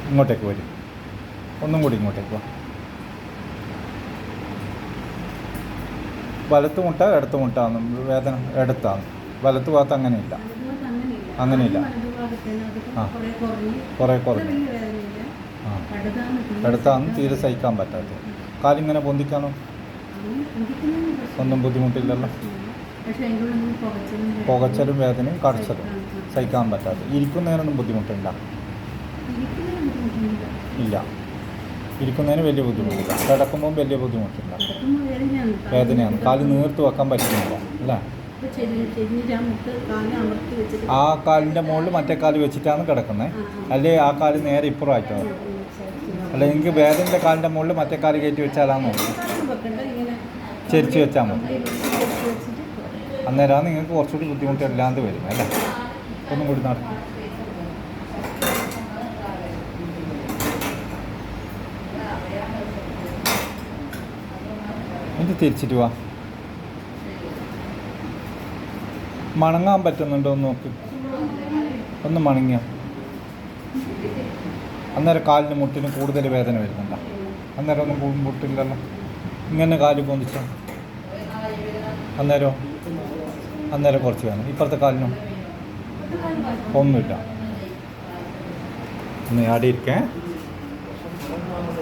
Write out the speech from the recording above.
ഇങ്ങോട്ടേക്ക് വരും. ഒന്നും കൂടി ഇങ്ങോട്ടേക്ക് വാ. വലത്ത് മുട്ട ഇടത്ത് മുട്ടാന്ന് വേദന എടുത്താണ്. വലത്ത് ഭാഗത്ത് അങ്ങനെയില്ല. അങ്ങനെയില്ല. ആ കുറേ കുറഞ്ഞു. ആ എടുത്താന്ന് തീരെ സഹിക്കാൻ പറ്റാത്ത. കാലിങ്ങനെ പൊന്തിക്കാനോ ഒന്നും ബുദ്ധിമുട്ടില്ലല്ലോ. പുകച്ചലും വേദനയും കടച്ചലും സഹിക്കാൻ പറ്റാത്ത. ഇരിക്കുന്നതിനൊന്നും ബുദ്ധിമുട്ടുണ്ടോ? ഇല്ല. ഇരിക്കുന്നതിന് വലിയ ബുദ്ധിമുട്ടില്ല. കിടക്കുമ്പോൾ വലിയ ബുദ്ധിമുട്ടില്ല. വേദനയാണ്. കാല് നീർത്ത് വെക്കാൻ പറ്റുന്നില്ല അല്ലേ? ആ കാലിൻ്റെ മുകളിൽ മറ്റേ കാല് വെച്ചിട്ടാണ് കിടക്കുന്നത്. അല്ലേ ആ കാല് നേരെ ഇപ്പുറമായിട്ടോ? അല്ല എനിക്ക് വേദനയുടെ കാലിൻ്റെ മുകളിൽ മറ്റേ കാല് കയറ്റി വെച്ചാലാന്ന് നോക്കി ചെരിച്ച് വെച്ചാൽ മതി. അന്നേരമാണ് നിങ്ങൾക്ക് കുറച്ചുകൂടി ബുദ്ധിമുട്ടില്ലാണ്ട് വരും അല്ലേ? ഒന്നും കൂടി നടക്കും. ഇത് തിരിച്ചിട്ട് വാ. മണങ്ങാൻ പറ്റുന്നുണ്ടോ എന്ന് നോക്ക്. ഒന്ന് മണങ്ങിയോ? അന്നേരം കാലിന് മുട്ടിന് കൂടുതൽ വേദന വരുന്നുണ്ടോ? അന്നേരം ഒന്നും മുട്ടില്ലല്ലോ. ഇങ്ങനെ കാല് പൊന്തിച്ചോ. അന്നേരം കുറച്ച് വേണം. ഇപ്പുറത്തെ കാലിനോ ഒന്നുമില്ല. ഒന്ന് ആടിയിരിക്കേ.